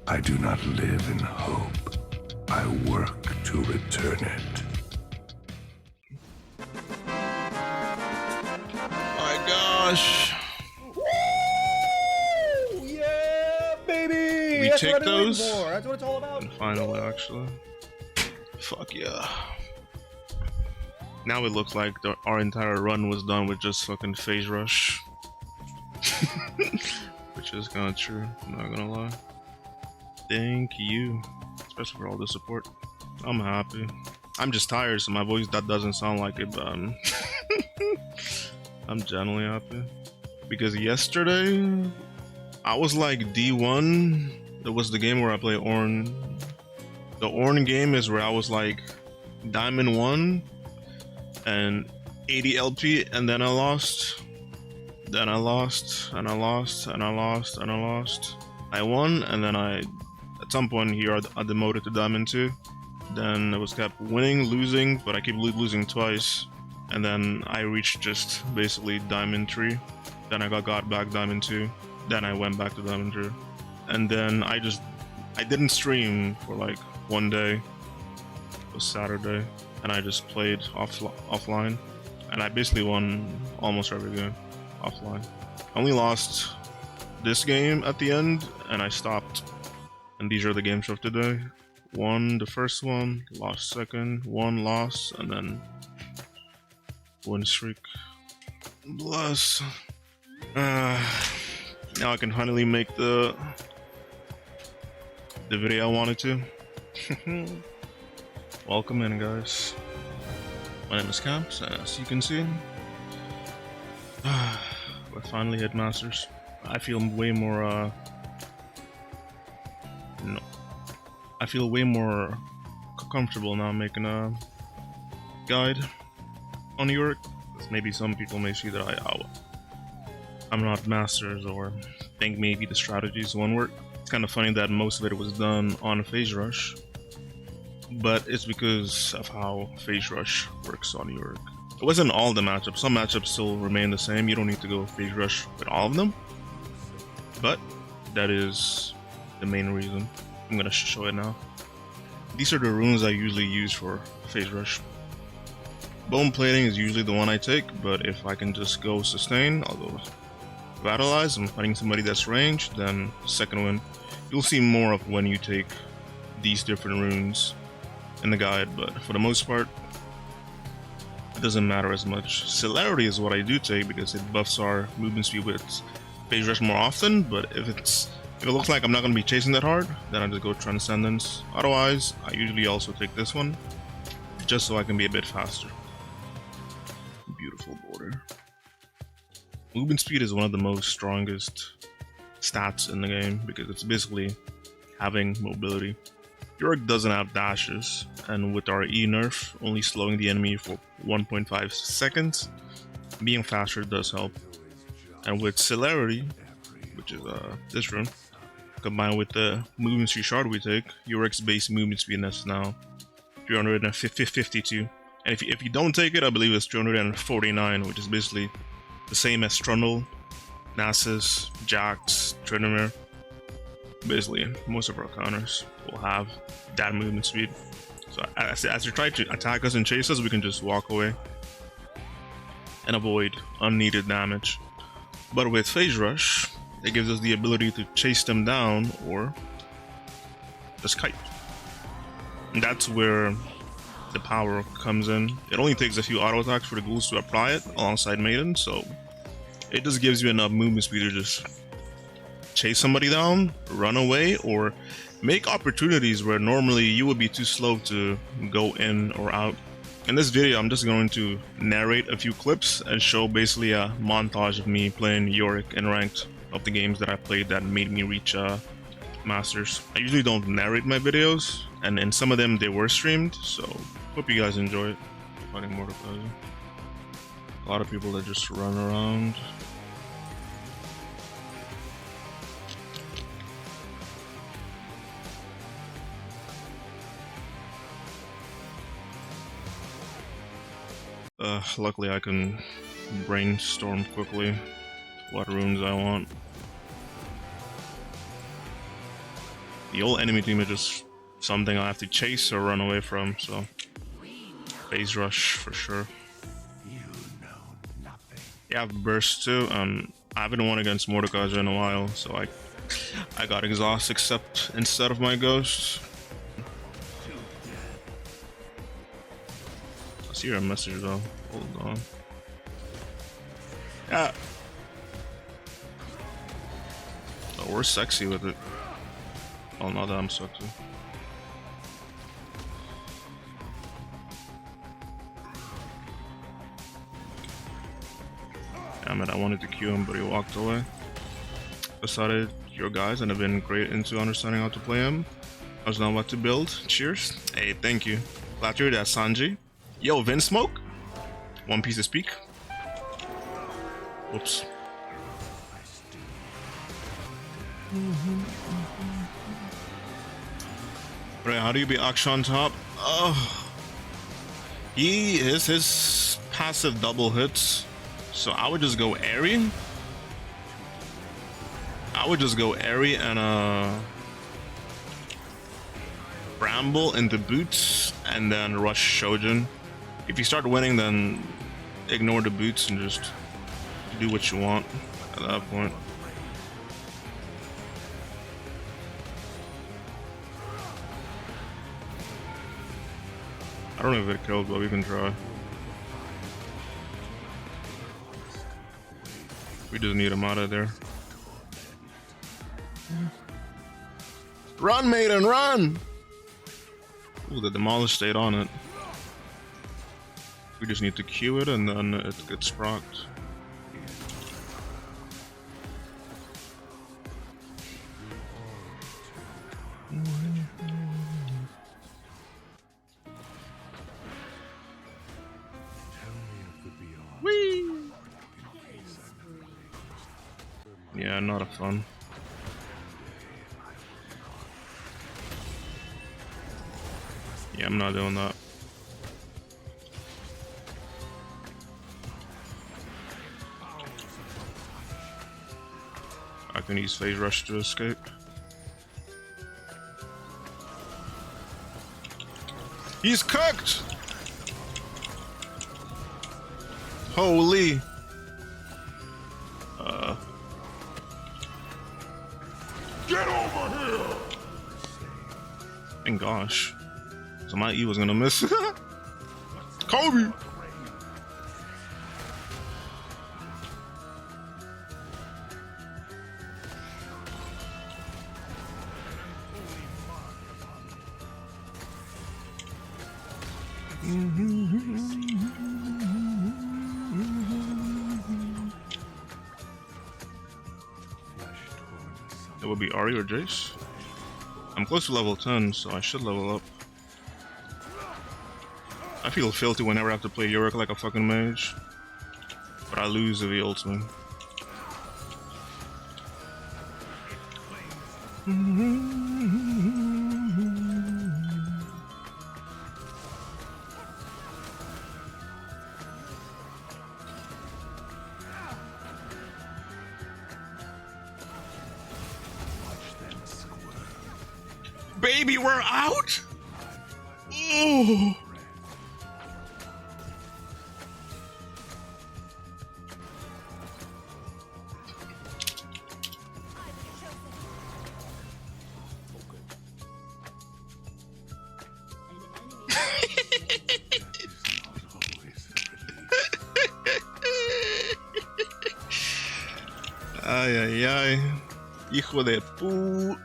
I do not live in hope. I work to return it. My gosh. Woo! Yeah, baby! We That's take what I've been waiting those? for. That's what it's all about. And finally, actually. Fuck yeah. Now it looks like our entire run was done with just fucking phase rush. Which is kinda true, I'm not gonna lie. Thank you. Especially for all the support. I'm happy. I'm just tired, so my voice that doesn't sound like it, but I'm genuinely happy. Because yesterday, I was like D1. It was the game where I play Orn. The Orn game is where I was like Diamond 1 and 80 LP, and then I lost. Then I lost, and I lost, and I lost, and I lost. I won, and then at some point here, I demoted to Diamond 2. Then I was kept winning, losing, but I keep losing twice. And then I reached just basically Diamond 3. Then I got back Diamond 2. Then I went back to Diamond 3. And then I didn't stream for like one day. It was Saturday. And I just played offline. And I basically won almost every game offline. I only lost this game at the end, and I stopped. And these are the games of today. Won the first one, lost second, won, lost, and then win streak. Bless. Now I can finally make the video I wanted to. Welcome in, guys. My name is Kamps, and as you can see, we're finally Headmasters. I feel way more, I feel way more comfortable now making a guide on Yorick. Maybe some people may see that I'm not masters or think maybe the strategies won't work. It's kind of funny that most of it was done on phase rush, but it's because of how phase rush works on Yorick. It wasn't all the matchups. Some matchups still remain the same. You don't need to go phase rush with all of them, but that is the main reason. I'm gonna show it now. These are the runes I usually use for phase rush. Bone plating is usually the one I take, but if I can just go sustain, I'll go Vitalize. I'm fighting somebody that's ranged, then second win. You'll see more of when you take these different runes in the guide, but for the most part, it doesn't matter as much. Celerity is what I do take because it buffs our movement speed with phase rush more often, but if it looks like I'm not going to be chasing that hard, then I just go Transcendence. Otherwise, I usually also take this one, just so I can be a bit faster. Beautiful border. Movement speed is one of the most strongest stats in the game, because it's basically having mobility. Yorick doesn't have dashes, and with our E nerf only slowing the enemy for 1.5 seconds, being faster does help. And with Celerity, which is this rune, combined with the movement speed shard we take, Yorick's base movement speed is now 352. And if you don't take it, I believe it's 349, which is basically the same as Trundle, Nasus, Jax, Tryndamere. Basically, most of our counters will have that movement speed. So as you try to attack us and chase us, we can just walk away and avoid unneeded damage. But with Phase Rush, it gives us the ability to chase them down or just kite. And that's where the power comes in. It only takes a few auto attacks for the ghouls to apply it alongside Maiden, so it just gives you enough movement speed to just chase somebody down, run away, or make opportunities where normally you would be too slow to go in or out. In this video, I'm just going to narrate a few clips and show basically a montage of me playing Yorick in ranked of the games that I played that made me reach Masters. I usually don't narrate my videos, and in some of them they were streamed, so hope you guys enjoy it. Fighting Morde. A lot of people that just run around. Luckily I can brainstorm quickly what runes I want. The old enemy team is just something I have to chase or run away from, so phase rush for sure. Yeah, I have burst too, and I haven't won against Mordecai in a while, so I got exhaust except instead of my ghost. I see your message though. Hold on. Yeah. Oh, we're sexy with it. Oh, not that I'm sexy. Damn it, I wanted to cue him, but he walked away. Decided your guys and have been great into understanding how to play him. I was not about to build. Cheers. Hey, thank you. Glad to hear that, Sanji. Yo, Vin Smoke. One Piece to speak. Whoops. Right, how do you beat Akshan top? Oh, his passive double hits. So I would just go airy. I would just go airy and bramble into boots and then rush Shojin. If you start winning, then ignore the boots and just do what you want at that point. I don't know if it killed, but we can try. We just need him out of there. Run, maiden, run! Ooh, the Demolish stayed on it. We just need to queue it and then it gets procced. Whee! Yeah, not a fun. Yeah, I'm not doing that. I can use phase rush to escape. He's cooked! Holy! Get over here! Thank gosh. So my E was gonna miss. Kobe! It would be Ari or Jace. I'm close to level 10, so I should level up. I feel filthy whenever I have to play Yorick like a fucking mage. But I lose if he ults me. Baby, we're out? Ooh. Ay, ay, ay. Hijo de pu...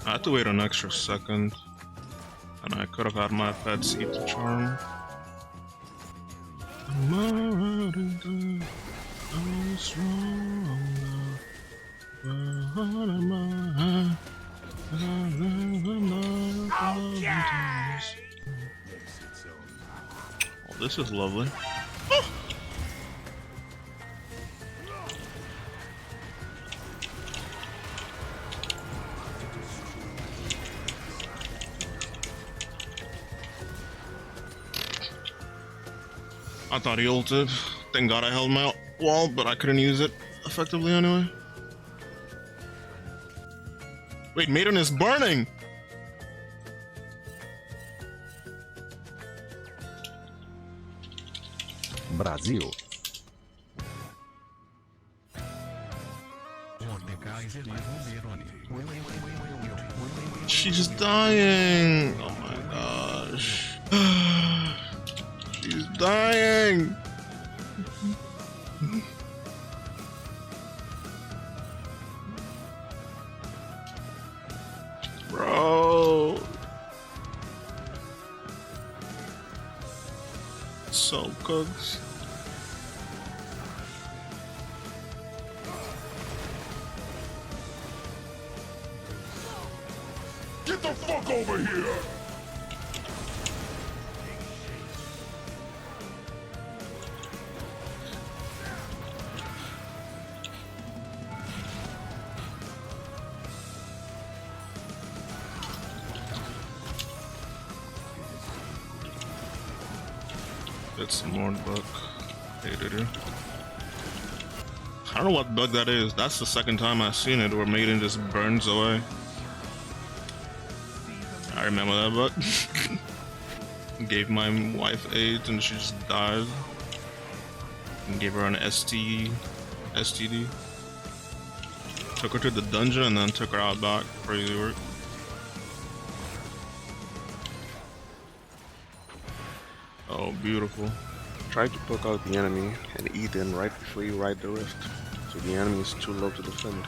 I had to wait an extra second, and I could have had my pets eat the charm. Oh, this is lovely. Oh. I thought he ulted. Thank God I held my wall, but I couldn't use it effectively anyway. Wait, Maiden is burning! Brasil. She's dying! Oh my gosh. She's dying! Bro! So cooked. Get the fuck over here! It's some more bug. Hated it. I don't know what bug that is. That's the second time I've seen it where Maiden just burns away. I remember that bug. Gave my wife AIDS and she just died. And gave her an STD. Took her to the dungeon and then took her out back. Crazy work. Oh, beautiful. Try to poke out the enemy and eat in right before you ride the rift, so the enemy is too low to defend.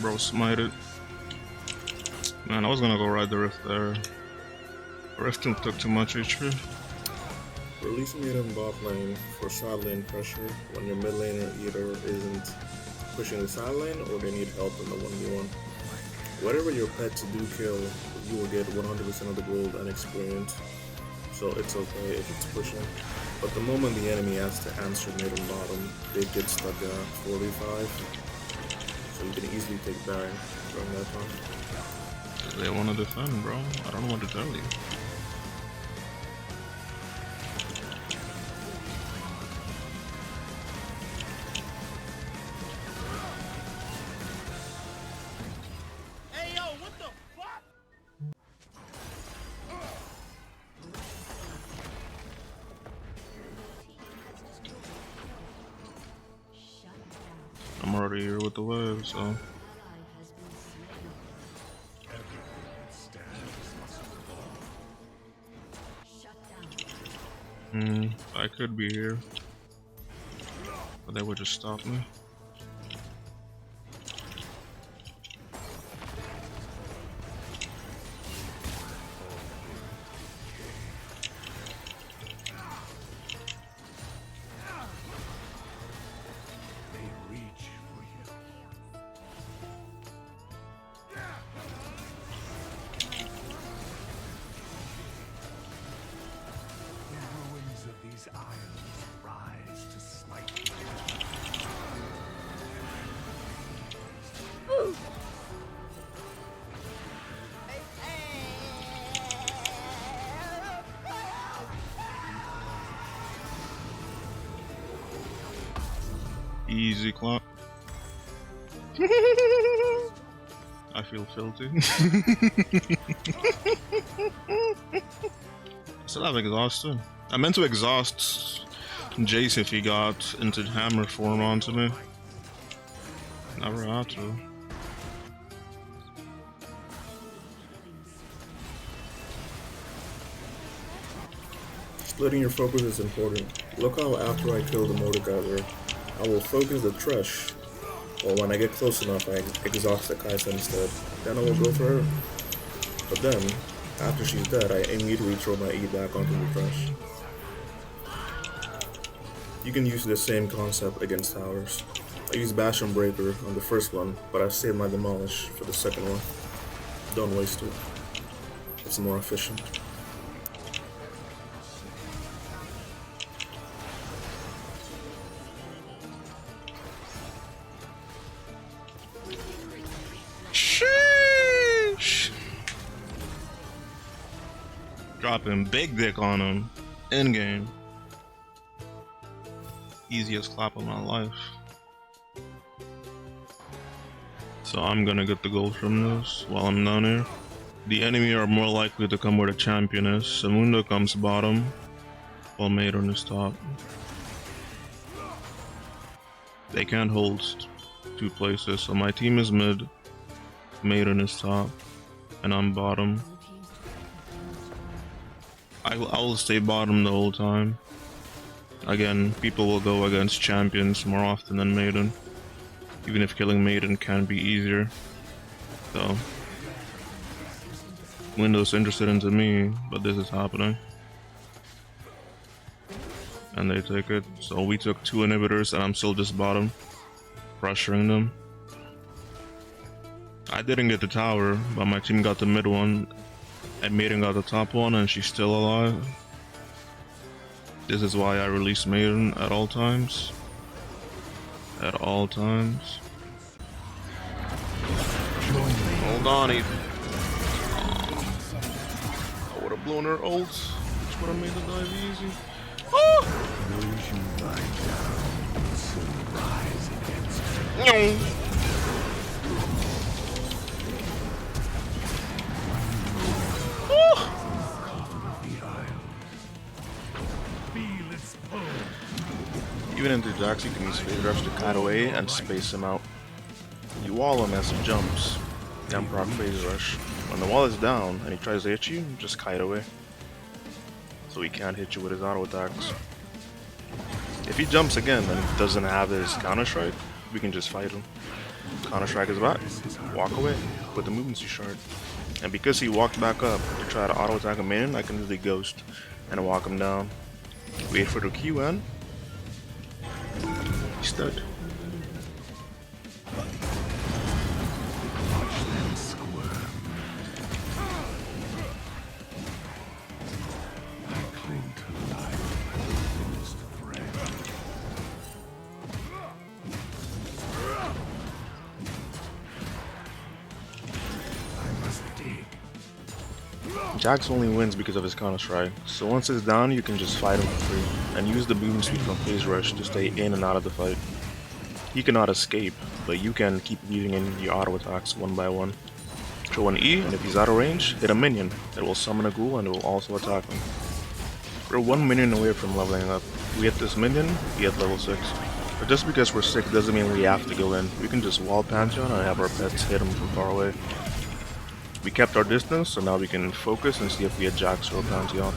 Bro, smited. Man, I was gonna go ride the rift there. The rift took too much HP. Release mid in bot lane for side lane pressure when your mid laner either isn't pushing the side lane or they need help in the 1v1. Whatever your pets do kill, you will get 100% of the gold and experience, so it's okay if it's pushing. But the moment the enemy has to answer mid and bottom, they get stuck at 4v5. So you can easily take Baron during that time. They want to defend, bro. I don't know what to tell you. Hey yo, what the fuck? I'm already here with the wave, so. I could be here, but they would just stop me. Easy clock. I feel filthy. I still have exhaust too. I meant to exhaust Jace if he got into hammer form onto me. Never had to. Splitting your focus is important. Look how after I kill the Morde gatherer, I will focus the Thresh, or when I get close enough I exhaust the Kaisa instead. Then I will go for her. But then, after she's dead, I immediately throw my E back onto the Thresh. You can use the same concept against towers. I used Bash and Breaker on the first one, but I saved my Demolish for the second one. Don't waste it. It's more efficient. Sheesh. Dropping big dick on him. In game. Easiest clap of my life. So I'm gonna get the gold from this while I'm down here. The enemy are more likely to come where the champion is. Samundo comes bottom, while Maiden is top. They can't hold two places, so my team is mid, Maiden is top, and I'm bottom. I will stay bottom the whole time. Again, people will go against champions more often than Maiden, even if killing Maiden can be easier. So, Window's interested into me, but this is happening. And they take it. So we took 2 inhibitors and I'm still just bottom, pressuring them. I didn't get the tower, but my team got the mid one, and Maiden got the top one, and she's still alive. This is why I release Maiden at all times. At all times. Hold on, Ethan. I would have blown her ult, which would have made the dive easy. Oh! Those you lie down will soon rise against you. Even into Jax, you can use Phase Rush to kite away and space him out. You wall him as he jumps, then proc Phase Rush. When the wall is down and he tries to hit you, just kite away. So he can't hit you with his auto attacks. If he jumps again and doesn't have his counter strike, we can just fight him. Counter strike is back, walk away, put the movement shard. And because he walked back up to try to auto attack him in, I can do the ghost and walk him down. Wait for the Q in. He's dead. Watch them squirm. I cling to life like the thinnest thread. I must dig. Jax only wins because of his counter strike, so once it's down you can just fight him for free, and use the movement speed from Phase Rush to stay in and out of the fight. He cannot escape, but you can keep weaving in your auto attacks one by one. Throw an E, and if he's out of range, hit a minion. It will summon a ghoul and it will also attack him. We're 1 minion away from leveling up. We hit this minion, we hit level 6. But just because we're sick doesn't mean we have to go in. We can just wall Pantheon and have our pets hit him from far away. We kept our distance, so now we can focus and see if we hit Jax or Pantheon.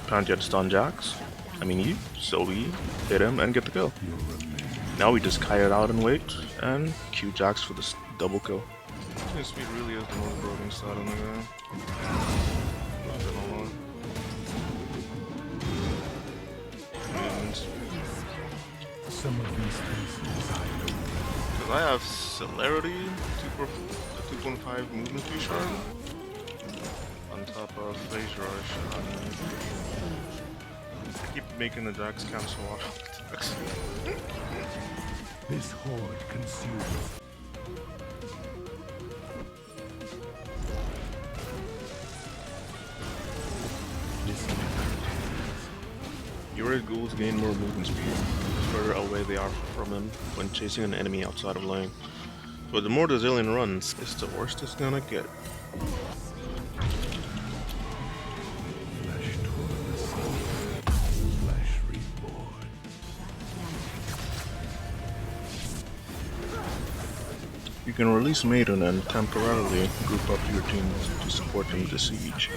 Pantheon stun Jax, so we hit him and get the kill. Now we just kite it out and wait, and Q Jax for this double kill. His speed really is the most broken side in the game. Not gonna lie. Some of these places I know. Because I have Celerity, 2.5 movement speed shard, on top of Phase Rush. I keep making the Jax cancel auto attacks. This horde consumes. Yorick ghouls gain more movement speed the further away they are from him when chasing an enemy outside of lane. So the more the Zillion runs, it's the worst it's gonna get. Flesh toward the soul. Flesh reborn. You can release Maiden and temporarily group up your teams to support them with the siege.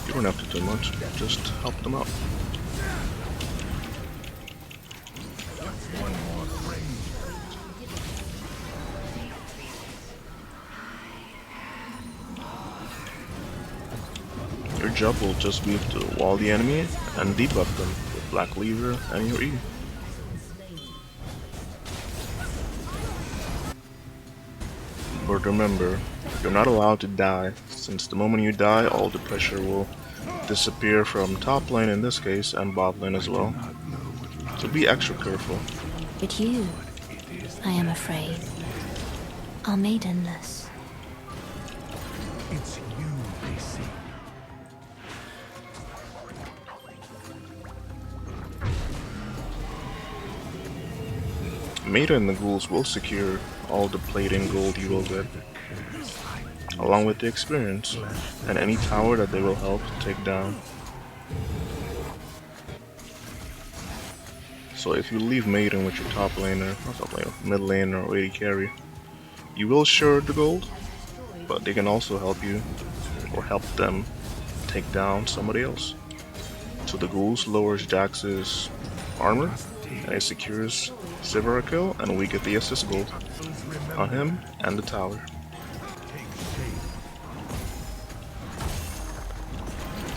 You don't have to do much, just help them out. Your job will just be to wall the enemy and debuff them with Black Lever, and your E. But remember, you're not allowed to die, since the moment you die, all the pressure will disappear from top lane in this case, and bot lane as well. So be extra careful. But you, I am afraid, are maidenless. It's you they seek. Maida and the ghouls will secure all the plate and gold you will get, along with the experience, and any tower that they will help take down. So if you leave Maiden with your top laner, not top laner, mid laner or AD carry, you will share the gold, but they can also help you, or help them, take down somebody else. So the ghouls lowers Jax's armor, and it secures Sivir a kill, and we get the assist gold on him and the tower.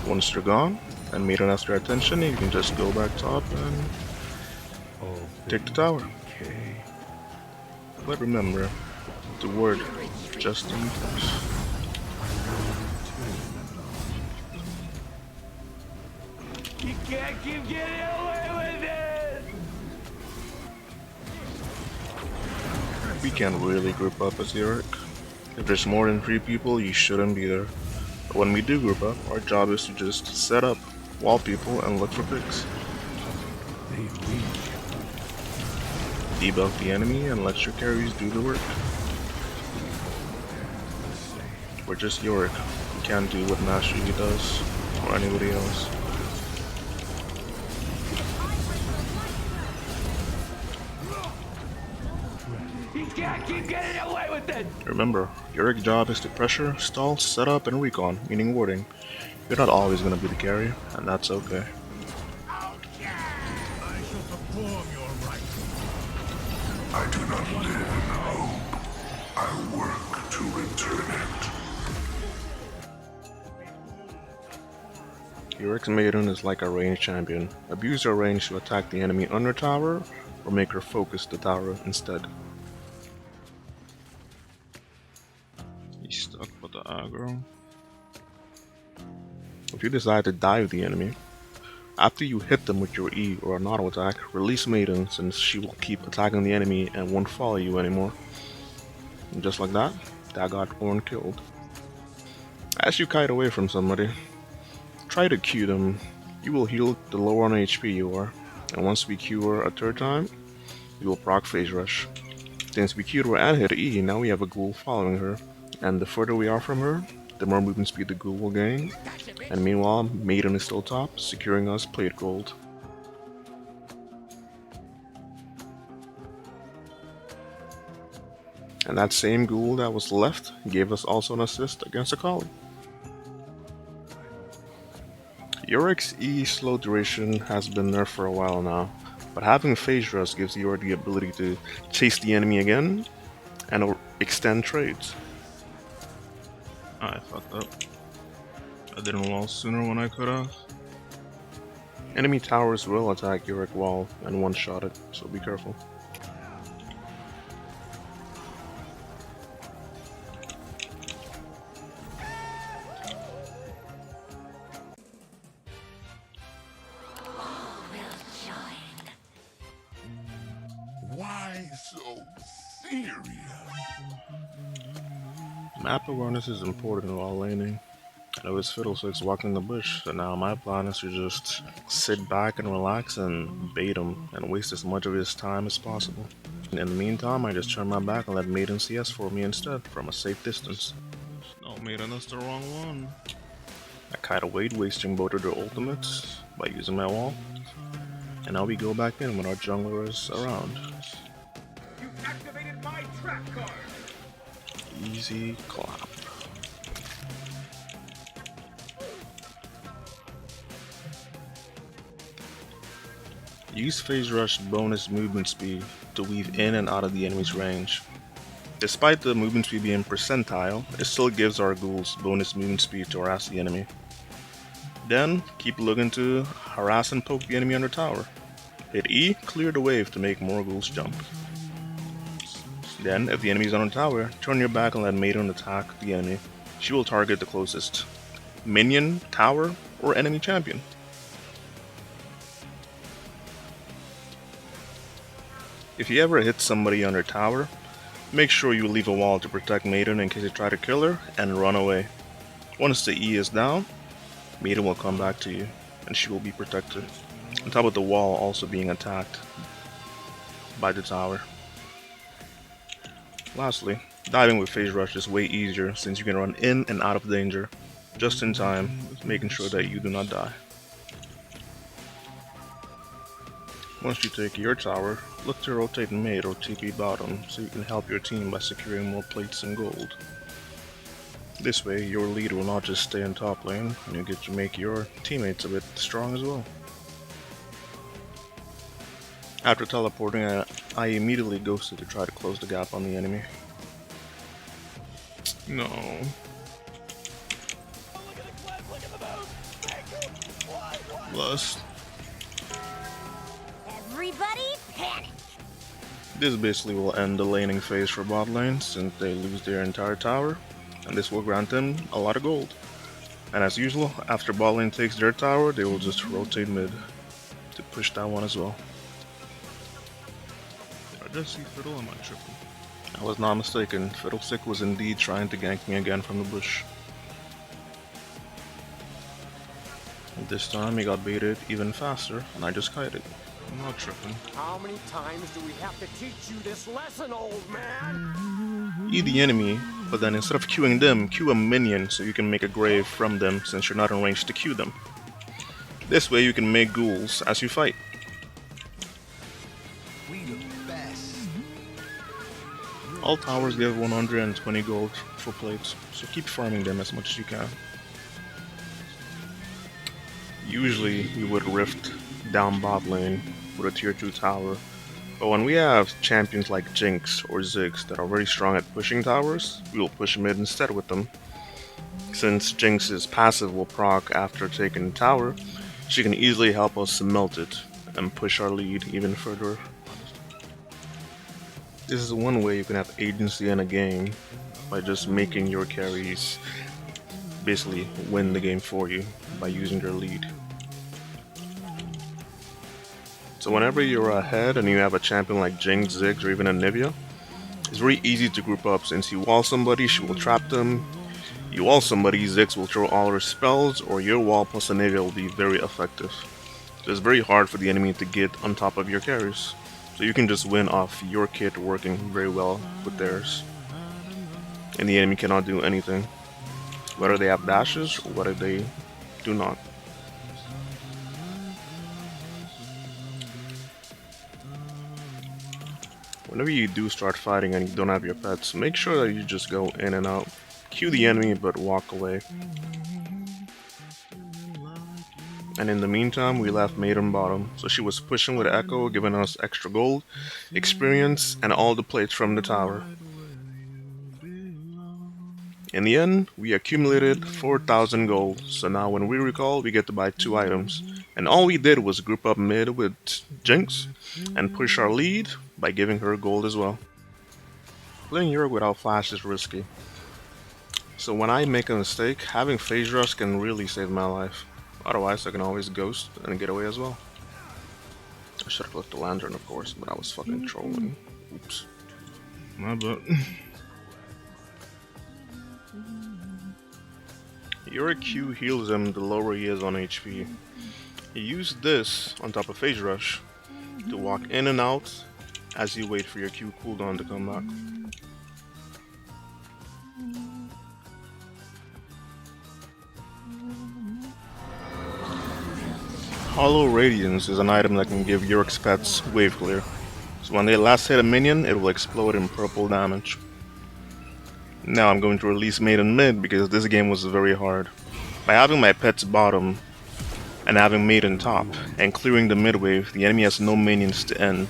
Once they're gone, and Maiden has their attention, you can just go back top and take the tower. But remember, the word just in case. You can't keep getting away with it! We can't really group up as Yorick. If there's more than 3 people, you shouldn't be there. But when we do group up, our job is to just set up, wall people, and look for picks. Debug the enemy and let your carries do the work. We're just Yorick. We can't do what Master Yi does, or anybody else. You can't keep getting away with it! Remember, Yorick's job is to pressure, stall, set up, and recon, meaning warding. You're not always going to be the carrier, and that's okay. I shall perform your rites. I do not live in hope. I work to return it. Yorick's Maiden is like a ranged champion. Abuse her range to attack the enemy under tower, or make her focus the tower instead. He's stuck with the aggro. If you decide to dive the enemy, after you hit them with your E or an auto attack, release Maiden, since she will keep attacking the enemy and won't follow you anymore. And just like that, that got Ornn killed. As you kite away from somebody, try to Q them. You will heal the lower on HP you are, and once we Q her a 3rd time, we will proc Phase Rush. Since we Q'd her and hit E, now we have a ghoul following her, and the further we are from her, the more movement speed the ghoul will gain, and meanwhile, Maiden is still top, securing us plate gold. And that same ghoul that was left gave us also an assist against Akali. Yorick's E slow duration has been nerfed for a while now, but having Phase Rush gives Yorick the ability to chase the enemy again and extend trades. I fucked up. I didn't wall sooner when I could have. Enemy towers will attack Yorick wall and one-shot it, so be careful. Why so serious? Map awareness is important while laning. I was Fiddlesticks walking the bush, so now my plan is to just sit back and relax and bait him and waste as much of his time as possible. In the meantime, I just turn my back and let Maiden CS for me instead, from a safe distance. No, Maiden, that's the wrong one. I kite away, wasting both of their ultimates by using my wall. And now we go back in when our jungler is around. You activated my trap card! Easy clap. Use Phase Rush bonus movement speed to weave in and out of the enemy's range. Despite the movement speed being percentile, it still gives our ghouls bonus movement speed to harass the enemy. Then, keep looking to harass and poke the enemy on the tower. Hit E, clear the wave to make more ghouls jump. Then, if the enemy is on the tower, turn your back and let Maiden attack the enemy. She will target the closest minion, tower, or enemy champion. If you ever hit somebody on their tower, make sure you leave a wall to protect Maiden in case they try to kill her, and run away. Once the E is down, Maiden will come back to you, and she will be protected. On top of the wall also being attacked by the tower. Lastly, diving with phase rush is way easier since you can run in and out of danger just in time, making sure that you do not die. Once you take your tower, look to rotate mid or TP bottom so you can help your team by securing more plates and gold. This way your lead will not just stay in top lane, and you get to make your teammates a bit strong as well. After teleporting, I immediately ghosted to try to close the gap on the enemy. No. Lust. Everybody panic! This basically will end the laning phase for bot lane since they lose their entire tower, and this will grant them a lot of gold. And as usual, after bot lane takes their tower, they will just rotate mid to push that one as well. Did I just see Fiddle? Am I tripping? I was not mistaken, Fiddlestick was indeed trying to gank me again from the bush. This time he got baited even faster, and I just kited. I'm not tripping. How many times do we have to teach you this lesson, old man? E the enemy, but then instead of queuing them, queue a minion so you can make a grave from them since you're not in range to queue them. This way you can make ghouls as you fight. All towers give 120 gold for plates, so keep farming them as much as you can. Usually we would rift down bot lane with a tier 2 tower, but when we have champions like Jinx or Ziggs that are very strong at pushing towers, we will push mid instead with them. Since Jinx's passive will proc after taking the tower, she can easily help us melt it and push our lead even further. This is one way you can have agency in a game, by just making your carries basically win the game for you by using their lead. So whenever you're ahead and you have a champion like Jinx, Ziggs, or even a Nivea, it's very easy to group up since you wall somebody, she will trap them. You wall somebody, Ziggs will throw all her spells, or your wall plus a Nivea will be very effective. So it's very hard for the enemy to get on top of your carries. So you can just win off your kit working very well with theirs. And the enemy cannot do anything, whether they have dashes or whether they do not. Whenever you do start fighting and you don't have your pets, make sure that you just go in and out. Queue the enemy but walk away. And in the meantime, we left Maiden bottom, so she was pushing with Echo, giving us extra gold, experience, and all the plates from the tower. In the end, we accumulated 4,000 gold, so now when we recall, we get to buy 2 items. And all we did was group up mid with Jinx, and push our lead by giving her gold as well. Playing Yorick without flash is risky. So when I make a mistake, having phase rush can really save my life. Otherwise, I can always ghost and get away as well. I should have left the lantern, of course, but I was fucking trolling. Oops. My butt. Yorick Q heals him the lower he is on HP. He used this on top of phase rush to walk in and out as you wait for your Q cooldown to come back. Hollow Radiance is an item that can give Yorick's pets wave clear. So when they last hit a minion, it will explode in purple damage. Now I'm going to release Maiden mid because this game was very hard. By having my pets bottom and having Maiden top and clearing the mid wave, the enemy has no minions to end.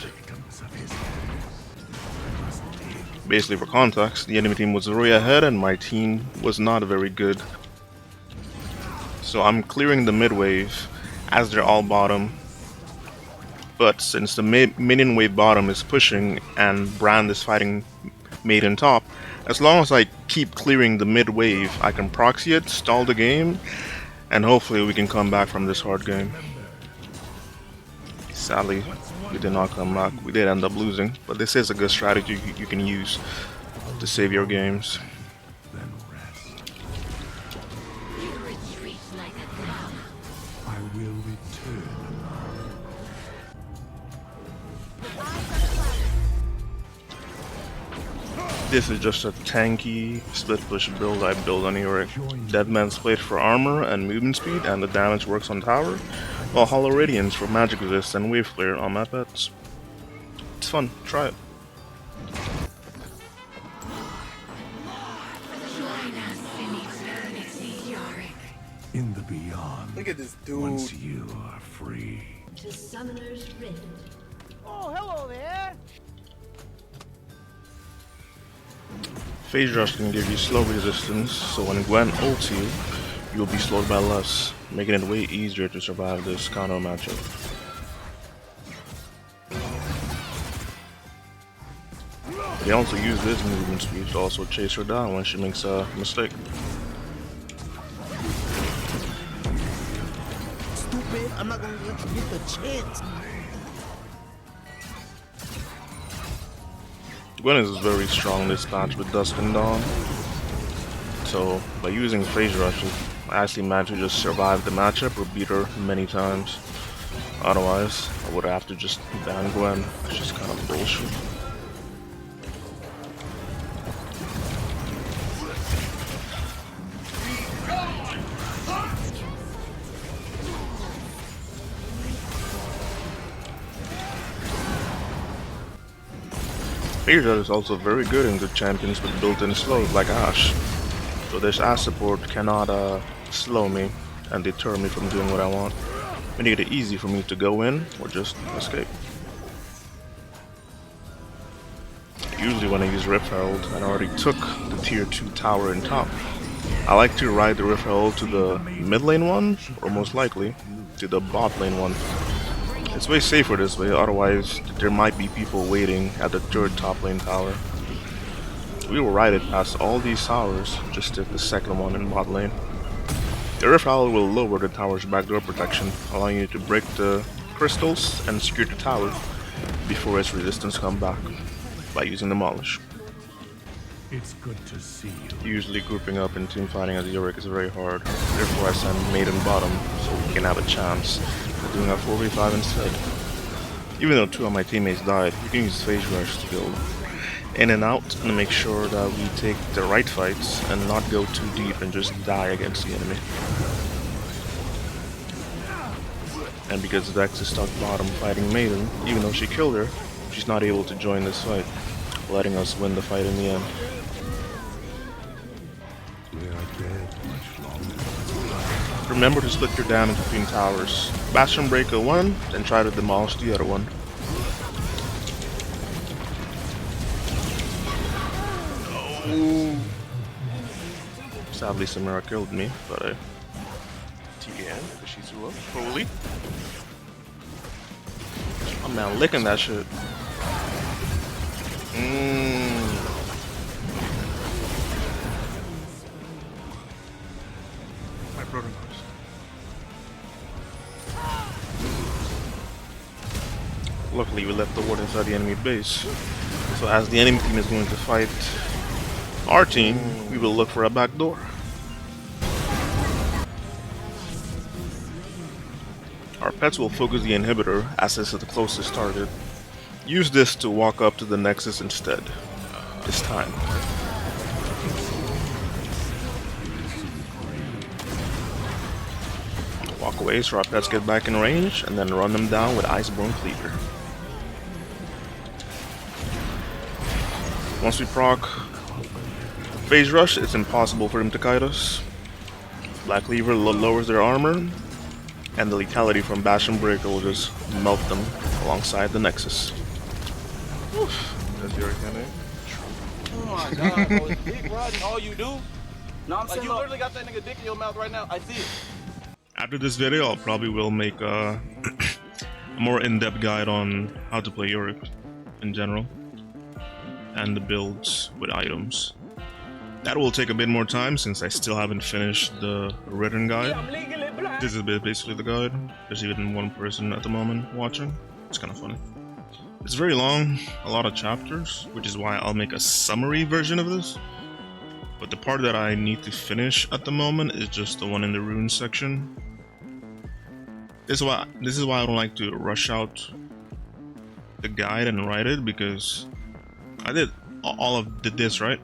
Basically, for context, the enemy team was very ahead and my team was not very good. So I'm clearing the mid wave as they're all bottom. But since the minion wave bottom is pushing and Brand is fighting Maiden top, as long as I keep clearing the mid wave, I can proxy it, stall the game, and hopefully we can come back from this hard game. Sadly, we did not come back. We did end up losing, but this is a good strategy you can use to save your games. Then rest. I will return. This is just a tanky split push build I build on Yorick. Deadman's Plate for armor and movement speed, and the damage works on tower, while Hollow Radiance for magic resist and wave clear on my pets. It's fun, try it. In the beyond. Look at this dude. Once you are free. To Summoner's Rift. Oh, hello there. Phase Rush can give you slow resistance, so when Gwen ults you, you'll be slowed by less, making it way easier to survive this counter matchup. They also use this movement speed to also chase her down when she makes a mistake. Stupid, I'm not gonna let you get the chance. Gwen is very strong this patch with Dusk and Dawn, so by using Phase Rush, I actually managed to just survive the matchup or beat her many times. Otherwise, I would have to just ban Gwen. It's just kind of bullshit. Phase Rush is also very good in good champions with built-in slows like Ashe. So this Ashe support cannot slow me and deter me from doing what I want, making it easy for me to go in or just escape. Usually when I use Rift Herald and I already took the tier 2 tower in top, I like to ride the Rift Herald to the mid lane one, or most likely to the bot lane one. It's way safer this way, otherwise there might be people waiting at the third top lane tower. We will ride it past all these towers, just to the second one in bot lane. The Rift Herald will lower the tower's backdoor protection, allowing you to break the crystals and secure the tower before its resistance comes back, by using Demolish. It's good to see you. Usually grouping up and team fighting as Yorick is very hard, therefore I send Maiden bottom so we can have a chance of doing a 4v5 instead. Even though 2 of my teammates died, you can use Phase Rush to go in and out and make sure that we take the right fights and not go too deep and just die against the enemy. And because Dex is stuck bottom fighting Maiden, even though she killed her, she's not able to join this fight, letting us win the fight in the end. We are dead much longer. Remember to split your damage between towers. Bastion break one, then try to demolish the other one. Oh. Sadly Samira killed me, but I TKN because she threw up, probably. Oh man, licking that shit. My brother knows. Luckily we left the ward inside the enemy base. So as the enemy team is going to fight our team, we will look for a back door. Our pets will focus the inhibitor as this is the closest target. Use this to walk up to the Nexus instead, this time. Walk away so our pets get back in range, and then run them down with Iceborne Cleaver. Once we proc Phase Rush, it's impossible for them to kite us. Black Cleaver lowers their armor, and the lethality from Bastion Breaker will just melt them alongside the Nexus. That's Yorick, Oh my god, bro, it's dick riding all you do? No, I'm Like, saying, you literally got that nigga dick in your mouth right now. I see it. After this video, I'll probably will make a more in-depth guide on how to play Yorick in general and the builds with items. That will take a bit more time since I still haven't finished the written guide. This is basically the guide. There's even one person at the moment watching. It's kind of funny. It's very long, a lot of chapters, which is why I'll make a summary version of this. But the part that I need to finish at the moment is just the one in the runes section. This is why I don't like to rush out the guide and write it, because I did all of this, right?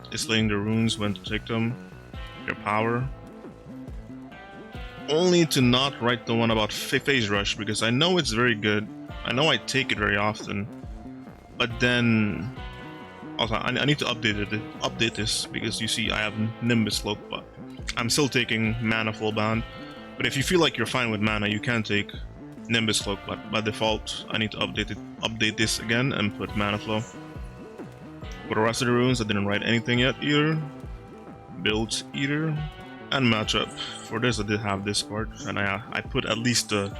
Displaying the runes, when to take them, their power. Only to not write the one about phase rush, because I know it's very good. I know I take it very often, but then also I need to update this, because you see I have Nimbus Cloak, but I'm still taking Mana Full Bound. But if you feel like you're fine with mana, you can take Nimbus Cloak, but by default I need to update this again and put Mana Flow. For the rest of the runes, I didn't write anything yet either. Builds either. And matchup. For this I did have this part, and I put at least the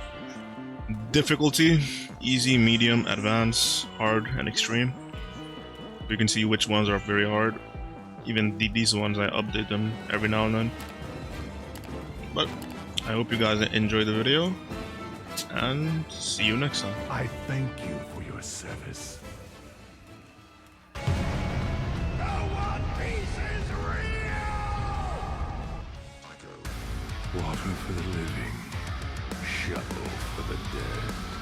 difficulty: easy, medium, advanced, hard, and extreme. You can see which ones are very hard. Even these ones I update them every now and then. But I hope you guys enjoy the video, and see you next time. I thank you for your service. Water for the living, shovel for the dead.